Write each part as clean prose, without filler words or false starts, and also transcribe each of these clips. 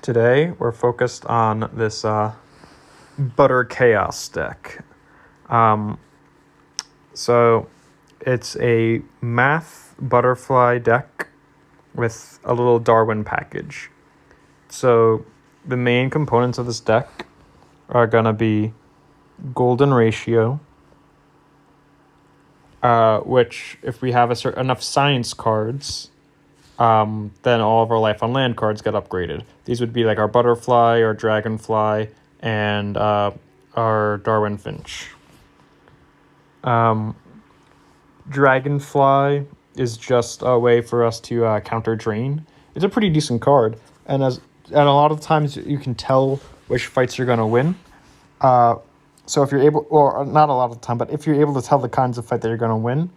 Today we're focused on this Butter Chaos deck. So it's a math butterfly deck with a little Darwin package. So the main components of this deck are going to be golden ratio, which if we have enough science cards, then all of our life on land cards get upgraded. These would be like our butterfly, our dragonfly, and our Darwin finch. Dragonfly is just a way for us to counter drain. It's a pretty decent card, and a lot of times you can tell which fights you're going to win. So if you're able, or not a lot of the time, but if you're able to tell the kinds of fight that you're going to win,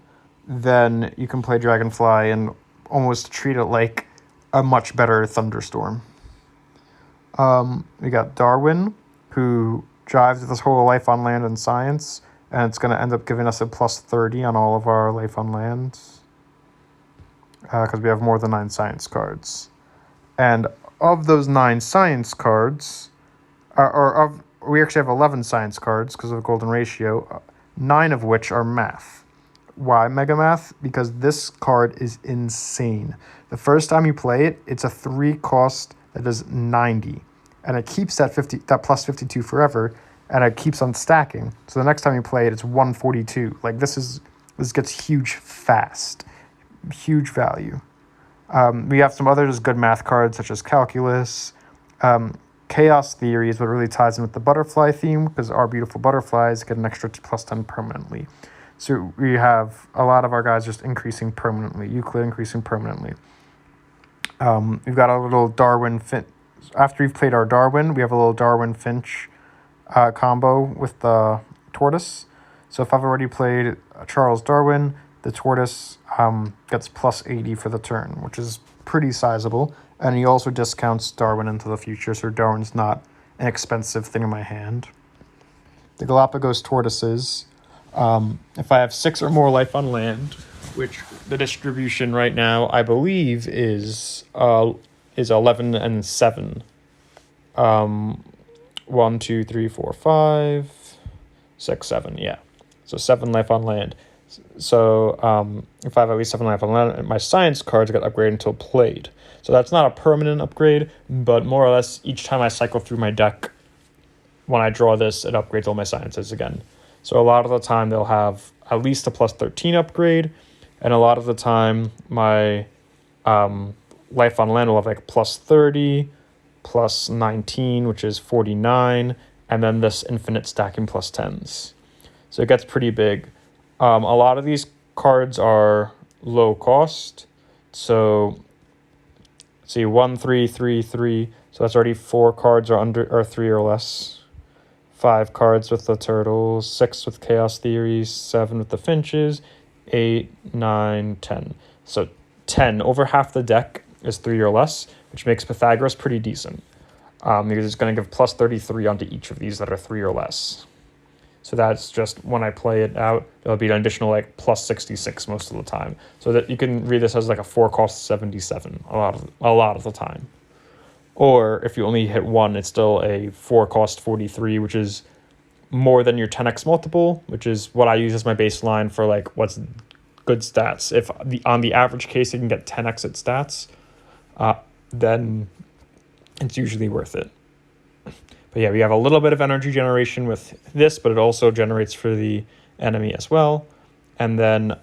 then you can play Dragonfly and almost treat it like a much better Thunderstorm. We got Darwin, who drives this whole life on land and science, and it's going to end up giving us a plus 30 on all of our life on lands, because we have more than 9 science cards. And of those 9 science cards, we actually have 11 science cards because of the golden ratio, 9 of which are math. Why Mega Math? Because this card is insane. The first time you play it, it's a 3 cost that does 90, and it keeps that plus 52 forever, and it keeps on stacking. So the next time you play it, it's 142. Like this gets huge fast, huge value. We have some other just good math cards such as calculus. Chaos Theory is what really ties in with the butterfly theme, because our beautiful butterflies get an extra plus 10 permanently. So we have a lot of our guys just increasing permanently. Euclid increasing permanently. We've got a little Darwin Finch. After we've played our Darwin, we have a little Darwin Finch combo with the tortoise. So if I've already played Charles Darwin, the tortoise gets plus 80 for the turn, which is pretty sizable. And he also discounts Darwin into the future, so Darwin's not an expensive thing in my hand. The Galapagos tortoises, if I have 6 or more life on land, which the distribution right now I believe is 11 and 7. 1, 2, 3, 4, 5, 6, 7. Yeah, so 7 life on land. So if I have at least 7 life on land, my science cards get upgraded until played. So that's not a permanent upgrade, but more or less each time I cycle through my deck, when I draw this, it upgrades all my sciences again. So a lot of the time they'll have at least a plus 13 upgrade, and a lot of the time my life on land will have like plus 30, plus 19, which is 49, and then this infinite stacking plus 10s. So it gets pretty big. A lot of these cards are low cost. So see, 1, 3, 3, 3. So that's already 4 cards or 3 or less. 5 cards with the turtles, 6 with Chaos Theories, 7 with the finches, 8, 9, 10. So 10, over half the deck is 3 or less, which makes Pythagoras pretty decent. Because it's going to give plus 33 onto each of these that are 3 or less. So that's just, when I play it out, it'll be an additional like plus 66 most of the time. So that you can read this as like a 4 cost 77 a lot of the time. Or if you only hit 1, it's still a 4 cost 43, which is more than your 10x multiple, which is what I use as my baseline for like what's good stats. If on the average case you can get 10x at stats, then it's usually worth it. But yeah, we have a little bit of energy generation with this, but it also generates for the enemy as well. And then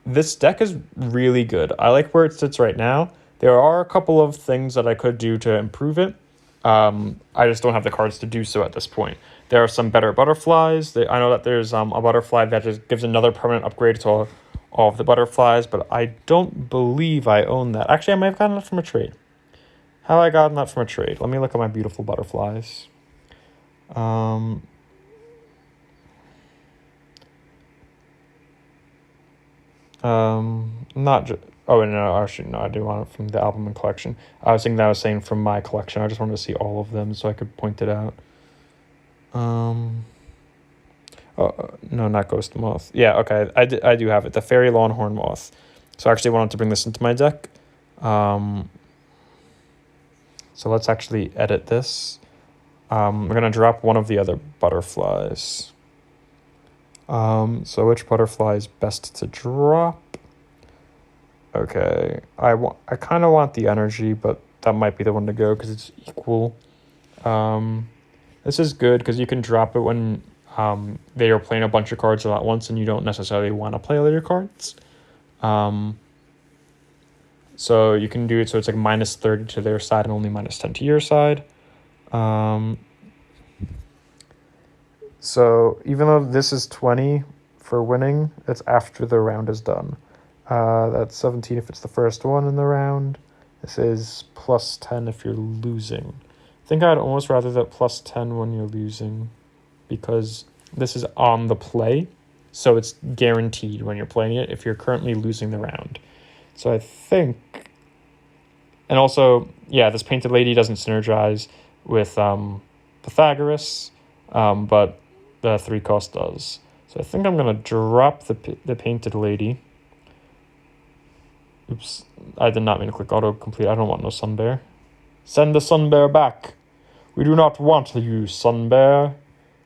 this deck is really good. I like where it sits right now. There are a couple of things that I could do to improve it. I just don't have the cards to do so at this point. There are some better butterflies. I know that there's a butterfly that just gives another permanent upgrade to all of the butterflies, but I don't believe I own that. Actually, I might have gotten that from a trade. How have I gotten that from a trade? Let me look at my beautiful butterflies. Oh, no, actually, no, I do want it from the album and collection. I was thinking that I was saying from my collection. I just wanted to see all of them so I could point it out. No, not Ghost Moth. Yeah, okay, I do have it. The Fairy Longhorn Moth. So I actually wanted to bring this into my deck. So let's actually edit this. We're going to drop one of the other butterflies. So which butterfly is best to drop? Okay, I kind of want the energy, but that might be the one to go because it's equal. This is good because you can drop it when they are playing a bunch of cards all at once and you don't necessarily want to play all your cards. So you can do it so it's like minus 30 to their side and only minus 10 to your side. So even though this is 20 for winning, it's after the round is done. That's 17 if it's the first one in the round. This is plus 10 if you're losing. I think I'd almost rather that plus 10 when you're losing because this is on the play. So it's guaranteed when you're playing it if you're currently losing the round. So I think... And also, yeah, this painted lady doesn't synergize with Pythagoras, but the 3 cost does. So I think I'm going to drop the painted lady. Oops, I did not mean to click autocomplete. I don't want no sun bear. Send the sun bear back. We do not want you, sun bear.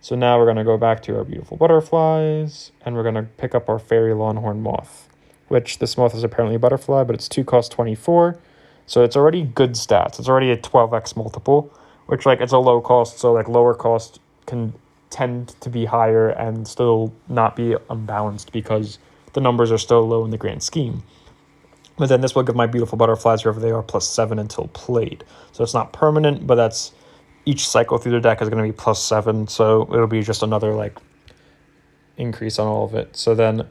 So now we're going to go back to our beautiful butterflies, and we're going to pick up our fairy longhorn moth, which this moth is apparently a butterfly, but it's 2 cost 24. So it's already good stats. It's already a 12x multiple, which like it's a low cost, so like lower cost can tend to be higher and still not be unbalanced because the numbers are still low in the grand scheme. But then this will give my beautiful butterflies, wherever they are, plus 7 until played. So it's not permanent, but that's each cycle through the deck is going to be plus 7. So it'll be just another like increase on all of it. So then,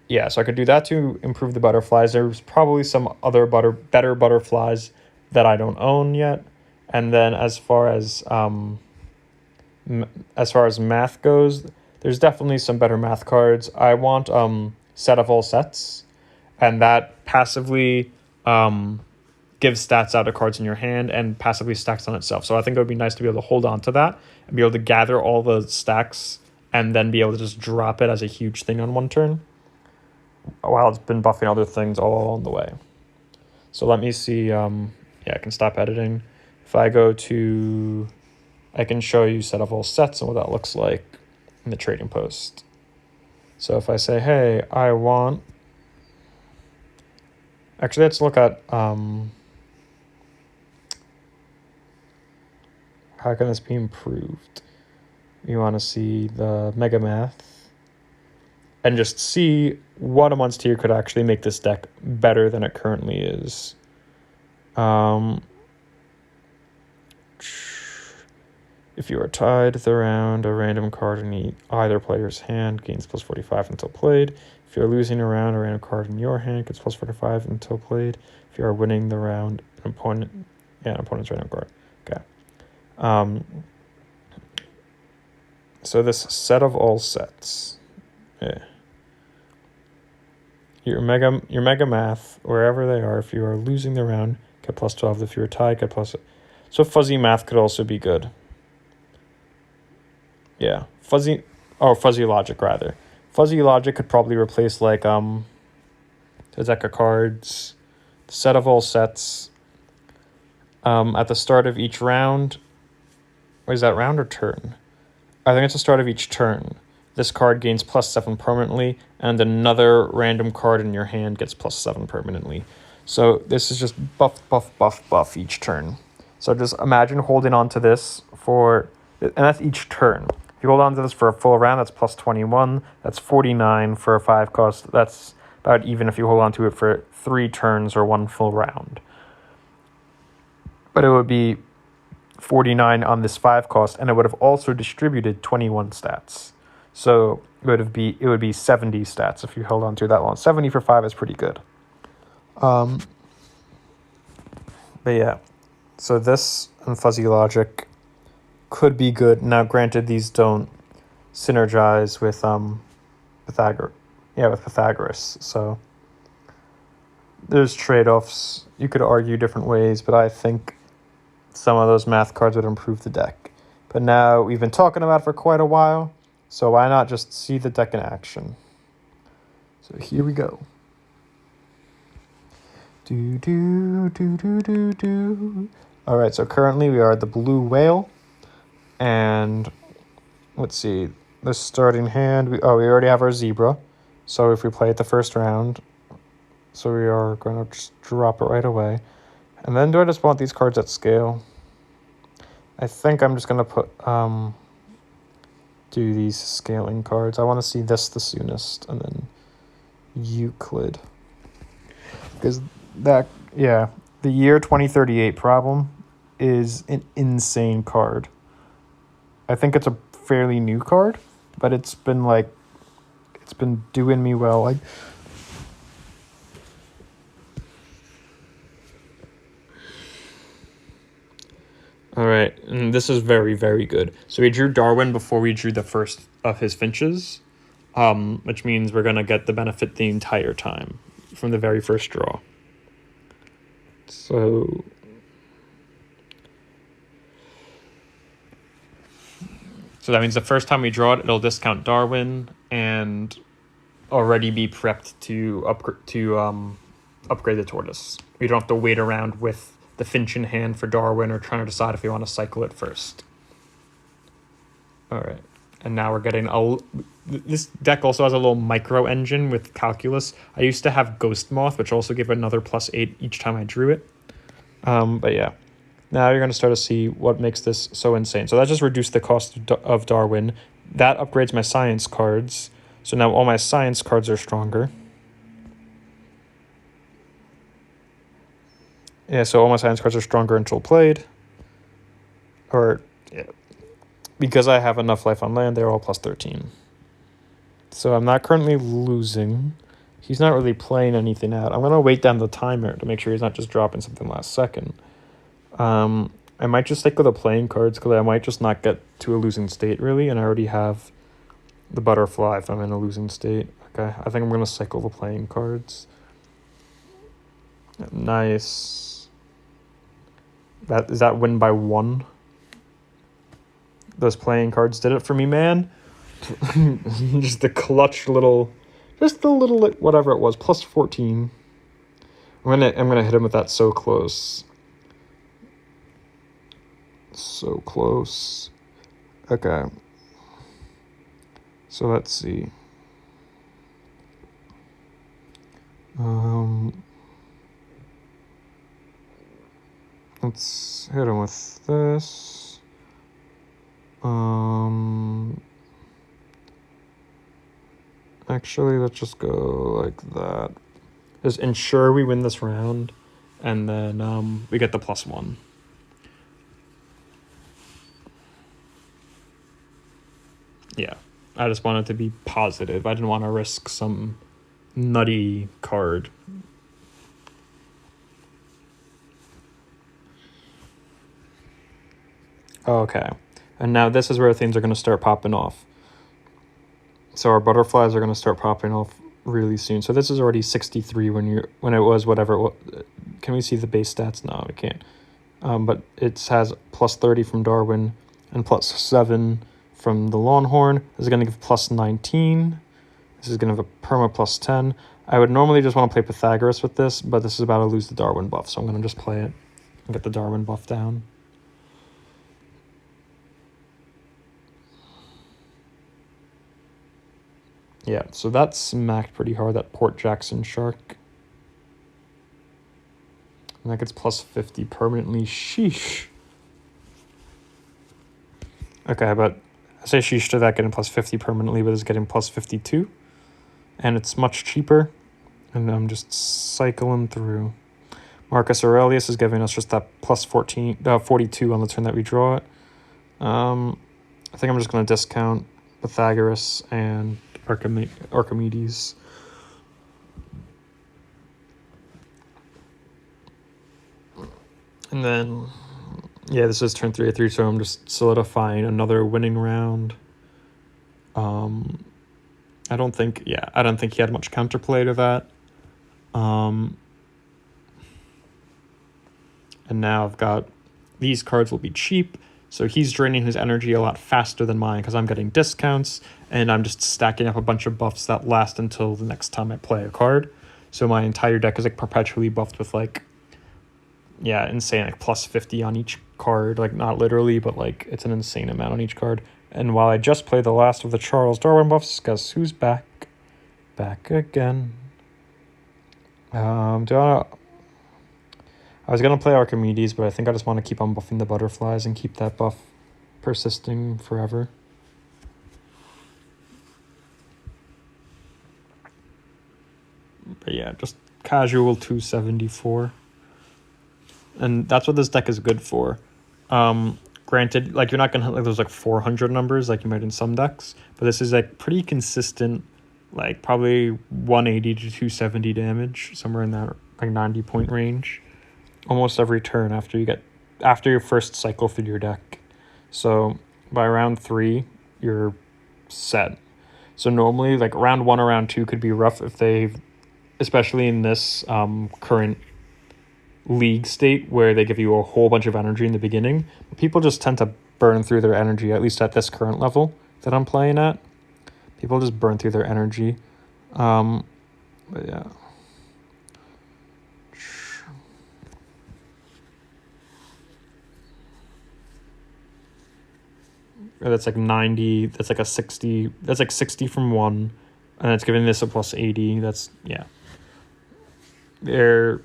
yeah, so I could do that to improve the butterflies. There's probably some other better butterflies that I don't own yet. And then as far as math goes, there's definitely some better math cards. I want set of all sets. And that passively gives stats out of cards in your hand and passively stacks on itself. So I think it would be nice to be able to hold on to that and be able to gather all the stacks and then be able to just drop it as a huge thing on one turn while it's been buffing other things all along the way. So let me see. Yeah, I can stop editing. If I go to... I can show you set of all sets and what that looks like in the trading post. So if I say, hey, I want... Actually, let's look at how can this be improved. You want to see the Mega Math and just see what a monster tier could actually make this deck better than it currently is. If you are tied the round, a random card in either player's hand gains plus 45 until played. If you're losing a round, a random card in your hand gets plus 45 until played. If you are winning the round, an opponent's random card. Okay. So this set of all sets. Yeah. Your mega math, wherever they are, if you are losing the round, get plus 12. If you are tied, get plus... So fuzzy math could also be good. Yeah. Fuzzy logic, rather. Fuzzy logic could probably replace like the deck of cards, set of all sets. At the start of each round, or is that round or turn? I think it's the start of each turn. This card gains plus 7 permanently, and another random card in your hand gets plus 7 permanently. So this is just buff each turn. So just imagine holding on to this for, and that's each turn. If you hold on to this for a full round, that's plus 21. That's 49 for a 5 cost. That's about even if you hold on to it for 3 turns or 1 full round. But it would be 49 on this 5 cost, and it would have also distributed 21 stats. So it would be 70 stats if you held on to that long. 70 for 5 is pretty good. But yeah, so this and fuzzy logic could be good. Now, granted, these don't synergize with Pythagoras. Yeah, with Pythagoras. So there's trade-offs. You could argue different ways, but I think some of those math cards would improve the deck. But now we've been talking about it for quite a while, so why not just see the deck in action? So here we go. All right, so currently we are at the blue whale, and let's see, the starting hand, we already have our zebra, so if we play it the first round, so we are going to just drop it right away. And then do I just want these cards at scale? I think I'm just going to put, do these scaling cards. I want to see this the soonest, and then Euclid. Because that, yeah, the year 2038 problem is an insane card. I think it's a fairly new card, but it's been doing me well. Like, all right, and this is very, very good. So we drew Darwin before we drew the first of his finches, which means we're going to get the benefit the entire time from the very first draw. So that means the first time we draw it, it'll discount Darwin and already be prepped to upgrade the tortoise. We don't have to wait around with the finch in hand for Darwin or trying to decide if we want to cycle it first. All right, and now we're getting this deck also has a little micro engine with calculus. I used to have Ghost Moth, which also gave another +8 each time I drew it. But yeah, now you're going to start to see what makes this so insane. So that just reduced the cost of Darwin. That upgrades my science cards. So now all my science cards are stronger. Yeah, so all my science cards are stronger until played. Or, yeah, because I have enough life on land, they're all +13. So I'm not currently losing. He's not really playing anything out. I'm going to wait down the timer to make sure he's not just dropping something last second. I might just stick with the playing cards because I might just not get to a losing state, really, and I already have the butterfly if I'm in a losing state. Okay, I think I'm going to cycle the playing cards. Nice. Is that win by 1? Those playing cards did it for me, man. Just the clutch little, just the little, whatever it was, +14. I'm gonna hit him with that so close. So close. Okay. So let's see. Let's hit him with this. Actually, let's just go like that. Just ensure we win this round, and then we get the +1. Yeah, I just wanted to be positive. I didn't want to risk some nutty card. Okay, and now this is where things are going to start popping off. So our butterflies are going to start popping off really soon. So this is already 63 when it was whatever it was. Can we see the base stats? No, we can't. But it has +30 from Darwin and +7 from the Longhorn. This is going to give +19. This is going to have a perma +10. I would normally just want to play Pythagoras with this, but this is about to lose the Darwin buff, so I'm going to just play it and get the Darwin buff down. Yeah, so that smacked pretty hard, that Port Jackson shark. And that gets +50 permanently. Sheesh. Okay, but I say sheesh to that getting +50 permanently, but it's getting +52. And it's much cheaper. And I'm just cycling through. Marcus Aurelius is giving us just that +42 on the turn that we draw it. I think I'm just going to discount Pythagoras and Archimedes. And then, yeah, this is turn 3 of 3, so I'm just solidifying another winning round. I don't think he had much counterplay to that. And now I've got, these cards will be cheap. So he's draining his energy a lot faster than mine because I'm getting discounts and I'm just stacking up a bunch of buffs that last until the next time I play a card. So my entire deck is like perpetually buffed with like yeah, insane, like plus 50 on each card, like not literally, but like it's an insane amount on each card. And while I just played the last of the Charles Darwin buffs, guess who's back? Back again. I was gonna play Archimedes, but I think I just want to keep on buffing the butterflies and keep that buff persisting forever. But yeah, just casual 274. And that's what this deck is good for. Granted, like you're not gonna hit like those like 400 numbers like you might in some decks, but this is like pretty consistent, like probably 180 to 270 damage, somewhere in that like 90 point range, almost every turn after your first cycle through your deck. So by round 3, you're set. So normally like round 1 or round 2 could be rough if they, especially in this current league state where they give you a whole bunch of energy in the beginning. People just tend to burn through their energy, at least at this current level that I'm playing at. People just burn through their energy. But yeah. That's like 90, that's like a 60, that's like 60 from 1, and it's giving this a plus 80. That's, yeah. Yeah.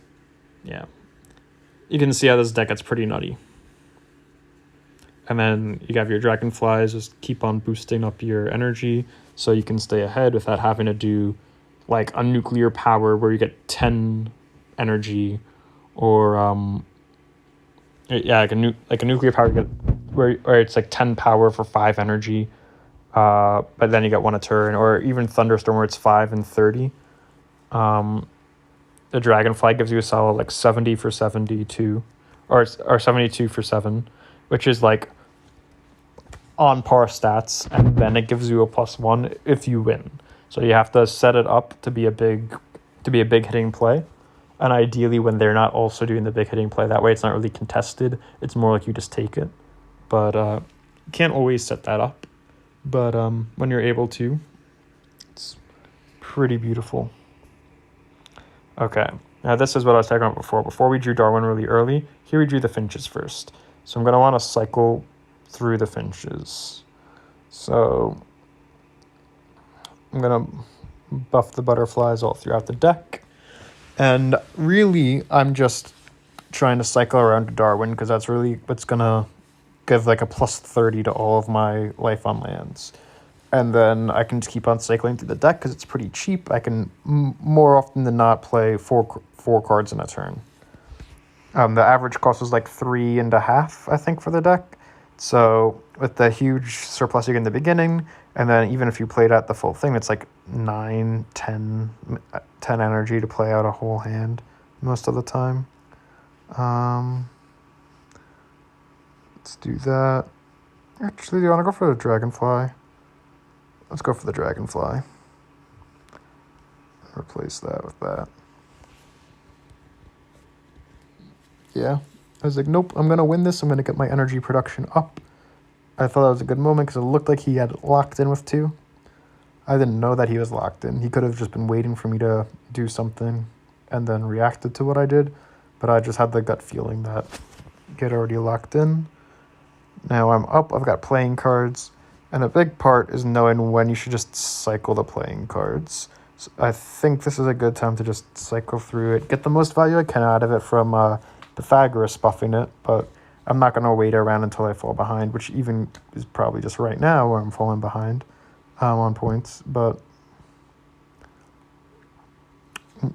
You can see how this deck gets pretty nutty. And then you have your dragonflies, just keep on boosting up your energy so you can stay ahead without having to do like a nuclear power where you get 10 energy, or like a nuclear power you get where it's like 10 power for 5 energy, but then you get 1 a turn, or even Thunderstorm where it's 5 and 30. The Dragonfly gives you a solid like 70 for 72, or 72 for 7, which is like on par stats, and then it gives you a +1 if you win. So you have to set it up to be a big hitting play, and ideally when they're not also doing the big hitting play, that way it's not really contested. It's more like you just take it, but you can't always set that up. But when you're able to, it's pretty beautiful. Okay, now this is what I was talking about before. Before we drew Darwin really early, here we drew the finches first. So I'm going to want to cycle through the finches. So I'm going to buff the butterflies all throughout the deck. And really, I'm just trying to cycle around to Darwin because that's really what's going to give like a +30 to all of my life on lands. And then I can just keep on cycling through the deck because it's pretty cheap. I can more often than not play four cards in a turn. The average cost was like 3.5, I think, for the deck. So with the huge surplus you get in the beginning, and then even if you played out the full thing, it's like 9, 10 energy to play out a whole hand most of the time. Let's do that. Actually, do you want to go for the Dragonfly? Let's go for the Dragonfly. Replace that with that. Yeah. I was like, nope, I'm going to win this. I'm going to get my energy production up. I thought that was a good moment because it looked like he had locked in with 2. I didn't know that he was locked in. He could have just been waiting for me to do something and then reacted to what I did. But I just had the gut feeling that he had already locked in. Now I'm up. I've got playing cards. And a big part is knowing when you should just cycle the playing cards. So I think this is a good time to just cycle through it. Get the most value I can out of it from Pythagoras buffing it. But I'm not going to wait around until I fall behind, which even is probably just right now where I'm falling behind on points. But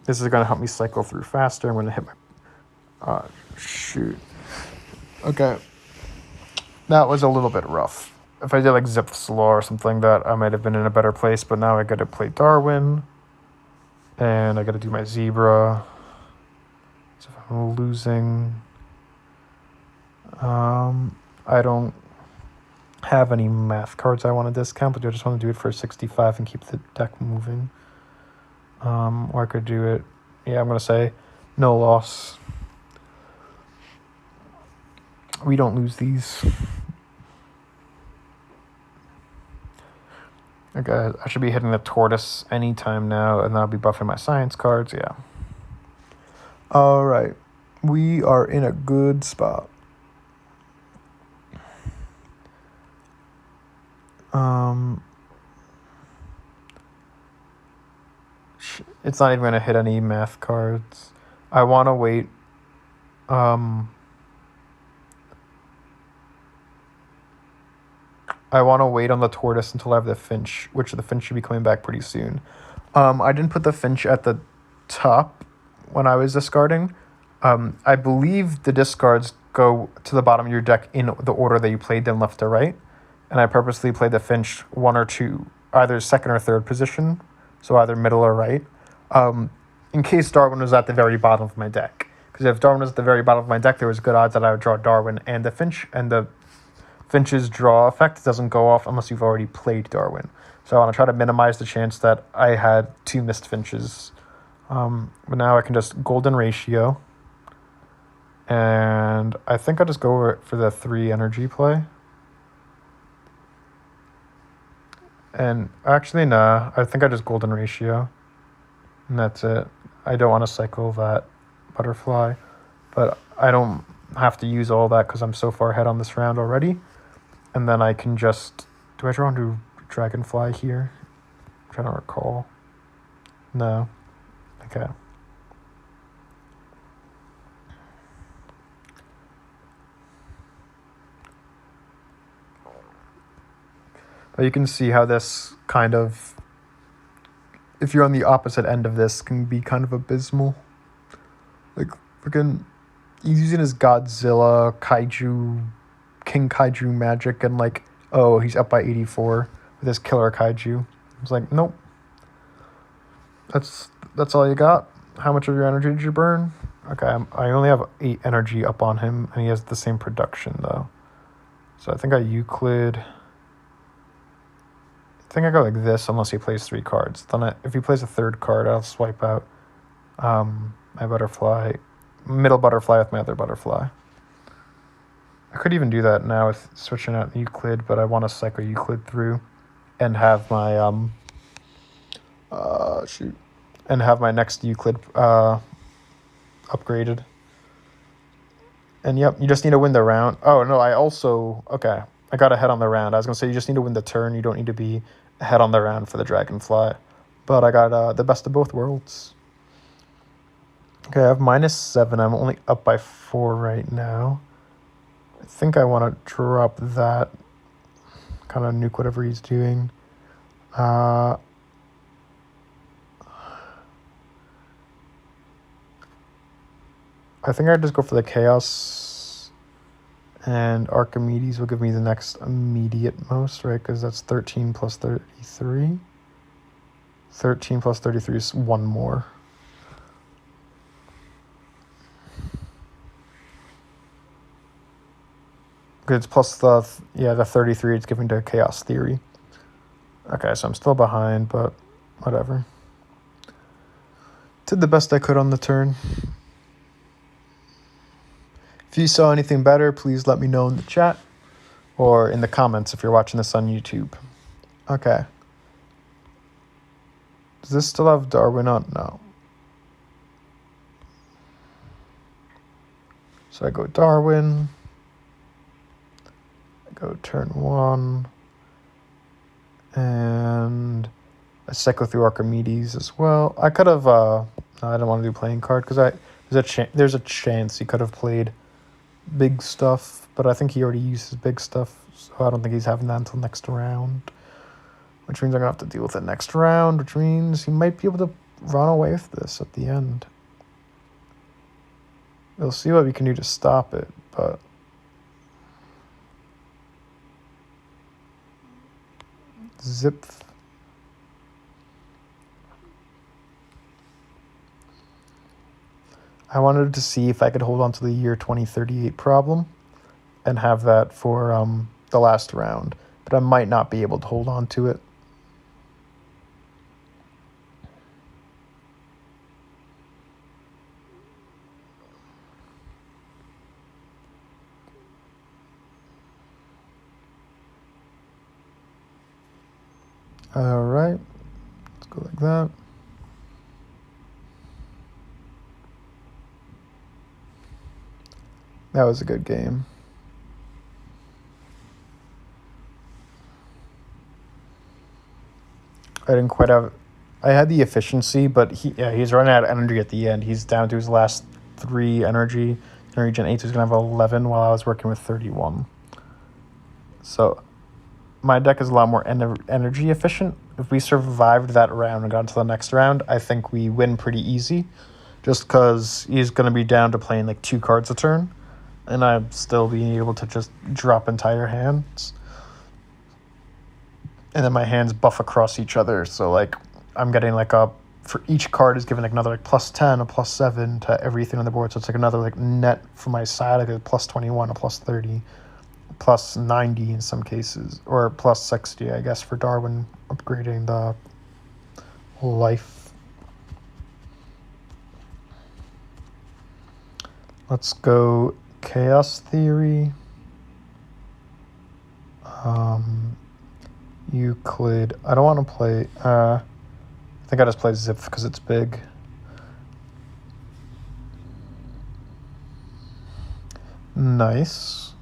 this is going to help me cycle through faster. I'm going to hit my... shoot. Okay. That was a little bit rough. If I did like Zipf's Law or something, that I might have been in a better place, but now I got to play Darwin, and I got to do my Zebra. So if I'm losing, I don't have any math cards I want to discount, but I just want to do it for 65 and keep the deck moving. Or I could do it, yeah, I'm going to say no loss. We don't lose these. Okay, I should be hitting the tortoise anytime now, and then I'll be buffing my science cards, yeah. All right. We are in a good spot. It's not even going to hit any math cards. I want to wait. I want to wait on the tortoise until I have the finch, which the finch should be coming back pretty soon. I didn't put the finch at the top when I was discarding. I believe the discards go to the bottom of your deck in the order that you played them, left to right. And I purposely played the finch one or two, either second or third position, so either middle or right, in case Darwin was at the very bottom of my deck. Because if Darwin was at the very bottom of my deck, there was good odds that I would draw Darwin and the finch, and the finch's draw effect doesn't go off unless you've already played Darwin. So I want to try to minimize the chance that I had two missed finches. But now I can just golden ratio. And I think I'll just go for the 3 energy play. And actually, nah, I think I just golden ratio. And that's it. I don't want to cycle that butterfly. But I don't have to use all that because I'm so far ahead on this round already. And then I can just... Do I draw into Dragonfly here? I'm trying to recall. No. Okay. But you can see how this kind of... If you're on the opposite end of this, can be kind of abysmal. Like, freaking... He's using his Godzilla, Kaiju... King Kaiju magic, and like, oh, he's up by 84 with his killer Kaiju. I was like, nope. That's all you got? How much of your energy did you burn? Okay, I only have 8 energy up on him, and he has the same production, though. So I think I Euclid... I think I go like this, unless he plays 3 cards. Then if he plays a 3rd card, I'll swipe out my butterfly, middle butterfly with my other butterfly. I could even do that now with switching out Euclid, but I want to cycle Euclid through and have my and have my next Euclid upgraded. And yep, you just need to win the round. Oh no, I got ahead on the round. I was gonna say you just need to win the turn. You don't need to be ahead on the round for the Dragonfly. But I got the best of both worlds. Okay, I have -7. I'm only up by 4 right now. I think I want to drop that, kind of nuke whatever he's doing. I think I'd just go for the Chaos, and Archimedes will give me the next immediate most, right? Because that's 13 plus 33. 13 plus 33 is 1 more. It's plus the 33 it's giving to Chaos Theory. Okay, so I'm still behind, but whatever. Did the best I could on the turn. If you saw anything better, please let me know in the chat or in the comments if you're watching this on YouTube. Okay. Does this still have Darwin on? No. So I go Darwin. Go turn 1, and I cycle through Archimedes as well. I could have, I don't want to do playing card because there's a chance he could have played big stuff, but I think he already used his big stuff, so I don't think he's having that until next round, which means I'm going to have to deal with it next round, which means he might be able to run away with this at the end. We'll see what we can do to stop it, but... Zip. I wanted to see if I could hold on to the year 2038 problem and have that for the last round, but I might not be able to hold on to it. All right, let's go like that. That was a good game. I didn't quite have... I had the efficiency, but he's running out of energy at the end. He's down to his last 3 energy. Energy Gen 8 is going to have 11 while I was working with 31. So my deck is a lot more energy efficient. If we survived that round and got into the next round, I think we win pretty easy. Just because he's going to be down to playing like 2 cards a turn. And I'm still being able to just drop entire hands. And then my hands buff across each other. So like I'm getting like for each card is given like another like +10, a +7 to everything on the board. So it's like another like net for my side, like a +21, a +30, +90 in some cases, or +60, I guess, for Darwin upgrading the life. Let's go Chaos Theory. Euclid. I don't want to play... I think I just play Zip because it's big. Nice.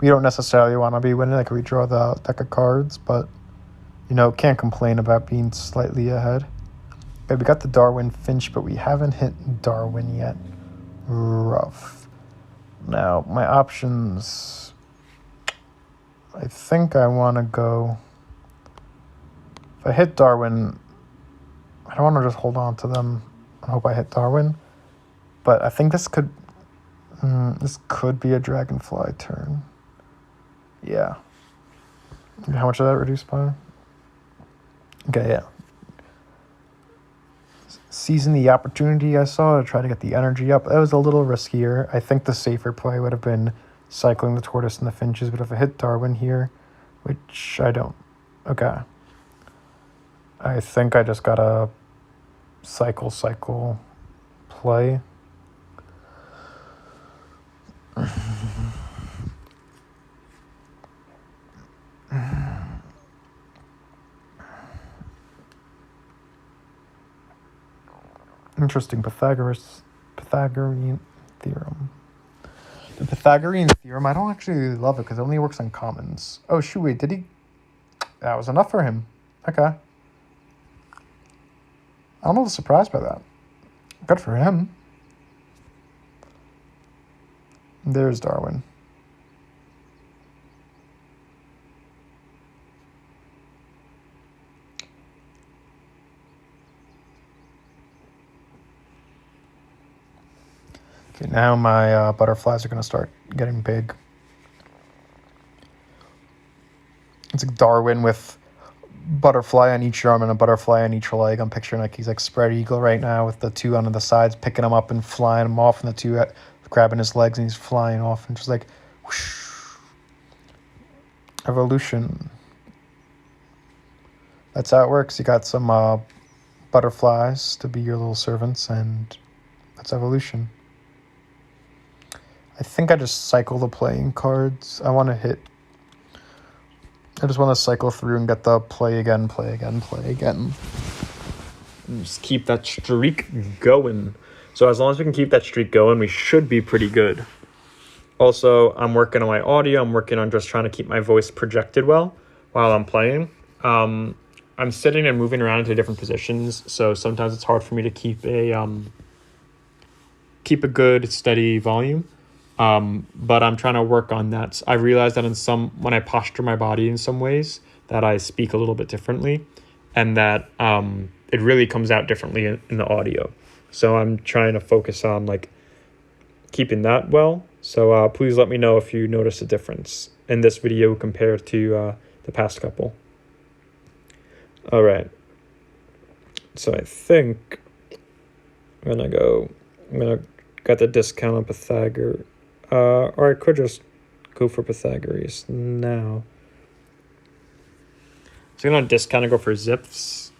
We don't necessarily want to be winning. Like, we draw the deck of cards, but, you know, can't complain about being slightly ahead. Okay, we got the Darwin Finch, but we haven't hit Darwin yet. Rough. Now, my options... I think I want to go... If I hit Darwin, I don't want to just hold on to them and hope I hit Darwin. But I think this could be a Dragonfly turn. Yeah. How much did that reduce by? Okay, yeah. Seizing the opportunity I saw to try to get the energy up. That was a little riskier. I think the safer play would have been cycling the Tortoise and the Finches, but if I hit Darwin here, which I don't. Okay. I think I just gotta cycle play. Interesting Pythagorean theorem. The Pythagorean theorem, I don't actually love it because it only works on commons. Oh, shoot, wait, did he? That was enough for him. Okay. I'm a little surprised by that. Good for him. There's Darwin. Okay, now my butterflies are going to start getting big. It's like Darwin with butterfly on each arm and a butterfly on each leg. I'm picturing like he's like spread eagle right now with the 2 on the sides, picking him up and flying him off, and the 2 grabbing his legs, and he's flying off and just like whoosh. Evolution. That's how it works. You got some butterflies to be your little servants, and that's evolution. I think I just cycle the playing cards. I just want to cycle through and get the play again. And just keep that streak going. So as long as we can keep that streak going, we should be pretty good. Also, I'm working on my audio. I'm working on just trying to keep my voice projected well while I'm playing. I'm sitting and moving around into different positions, so sometimes it's hard for me to keep a good steady volume. But I'm trying to work on that. I realized that when I posture my body in some ways, that I speak a little bit differently, and that it really comes out differently in the audio. So I'm trying to focus on like keeping that well. So please let me know if you notice a difference in this video compared to the past couple. All right. So I think I'm gonna get the discount on Pythagoras. Or I could just go for Pythagoras now. So I'm going to discount and go for Zips.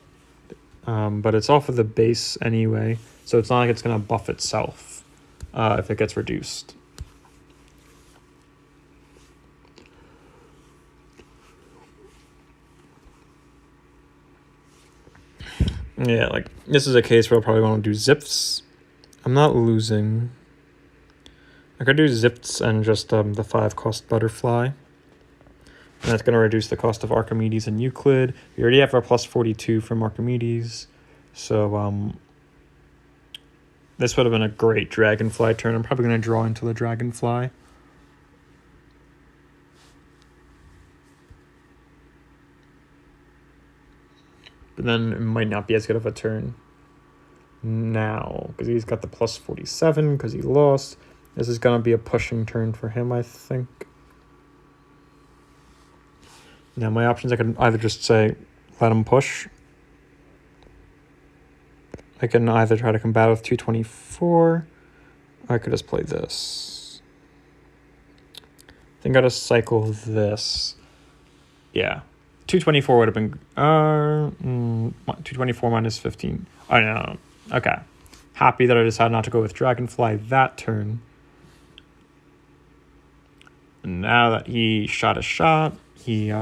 But it's off of the base anyway. So it's not like it's going to buff itself if it gets reduced. Yeah, like this is a case where I'll probably want to do Zips. I'm not losing. I could do Zips and just the 5-cost Butterfly. And that's going to reduce the cost of Archimedes and Euclid. We already have our plus 42 from Archimedes. So this would have been a great Dragonfly turn. I'm probably going to draw into the Dragonfly. But then it might not be as good of a turn now, because he's got the plus 47 because he lost. This is going to be a pushing turn for him, I think. Now my options, I could either just say, let him push. I can either try to combat with 224, or I could just play this. I think I just cycle this. Yeah. 224 would have been 224 minus 15. Oh no. Okay. Happy that I decided not to go with Dragonfly that turn. And now that he shot a shot, he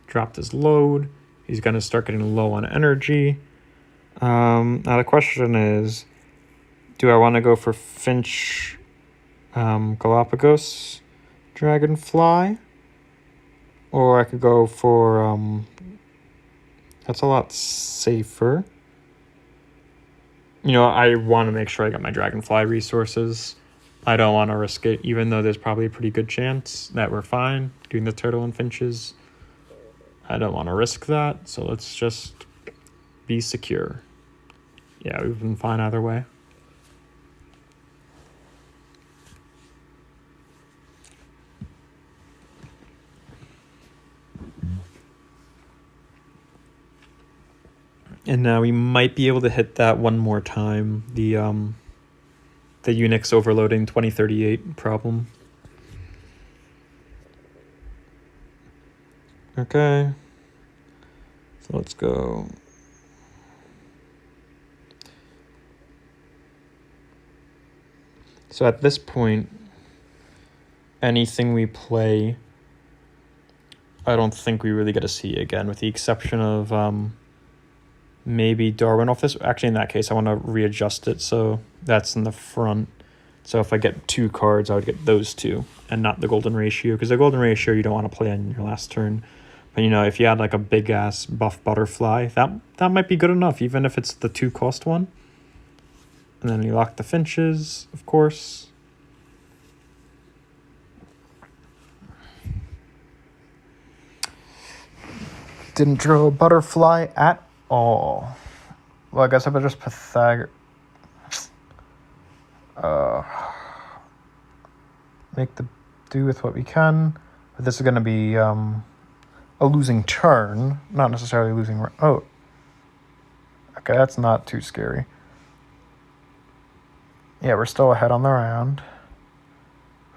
dropped his load. He's going to start getting low on energy. Now the question is, do I want to go for Finch Galapagos Dragonfly? Or I could go for, that's a lot safer. You know, I want to make sure I get my Dragonfly resources. I don't want to risk it, even though there's probably a pretty good chance that we're fine doing the Turtle and Finches. I don't want to risk that, so let's just be secure. Yeah, we've been fine either way. And now we might be able to hit that one more time, the Unix overloading 2038 problem. Okay. So let's go. So at this point, anything we play, I don't think we really get to see again, with the exception of maybe Darwin off this. Actually, in that case, I want to readjust it so that's in the front. So if I get 2 cards, I would get those 2 and not the golden ratio, because the golden ratio you don't want to play on your last turn. But, you know, if you had like a big-ass buff Butterfly, that might be good enough, even if it's the 2-cost one. And then you lock the Finches, of course. Didn't draw a Butterfly at all. Well, I guess I would just make the do with what we can. But this is going to be a losing turn, not necessarily losing. Oh, okay, that's not too scary. Yeah, we're still ahead on the round.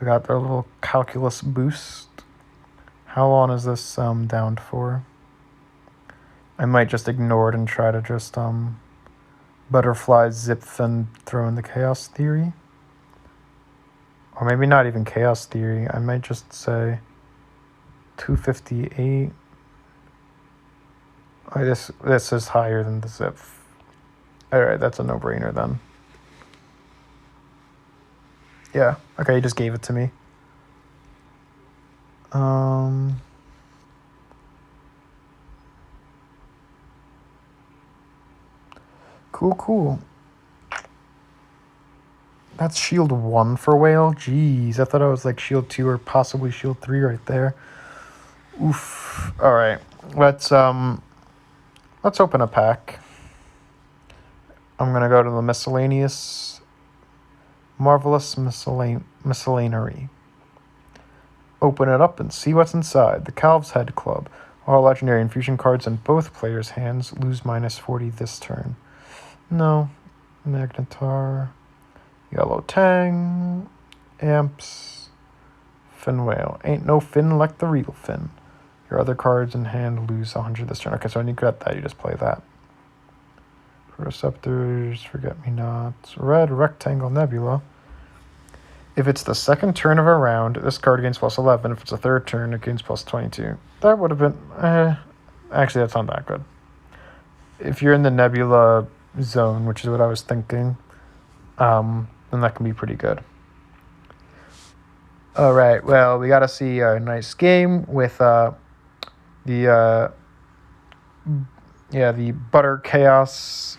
We got the little calculus boost. How long is this downed for? I might just ignore it and try to just Butterfly zip and throw in the chaos theory. Or maybe not even chaos theory. I might just say 258. Oh, this is higher than the zip. Alright, that's a no-brainer then. Yeah, okay, he just gave it to me. Cool. That's shield 1 for whale. Jeez, I thought it was like shield 2 or possibly shield 3 right there. Oof. All right, let's open a pack. I'm gonna go to the miscellaneous, marvelous miscellanary. Open it up and see what's inside. The Calv's Head Club. All legendary infusion cards in both players' hands lose -40 this turn. No. Magnetar. Yellow Tang. Amps. Fin Whale. Ain't no fin like the real fin. Your other cards in hand lose 100 this turn. Okay, so when you get that, you just play that. Receptors, Forget-Me-Nots. Red Rectangle Nebula. If it's the second turn of a round, this card gains +11. If it's the third turn, it gains +22. That would have been... actually, that's not that good. If you're in the Nebula zone, which is what I was thinking, then something that can be pretty good. All right, well, we got to see a nice game with the Butter Chaos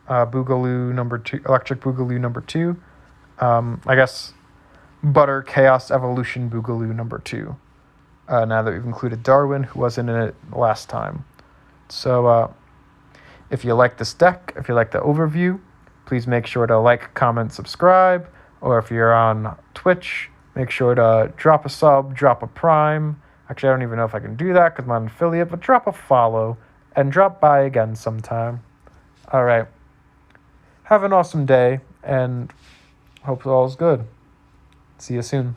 Boogaloo number 2, Electric Boogaloo number 2. I guess Butter Chaos Evolution Boogaloo number 2. Now that we've included Darwin, who wasn't in it last time. So if you like this deck, if you like the overview, please make sure to like, comment, subscribe. Or if you're on Twitch, make sure to drop a sub, drop a prime. Actually, I don't even know if I can do that because I'm not an affiliate, but drop a follow and drop by again sometime. All right. Have an awesome day and hope all's good. See you soon.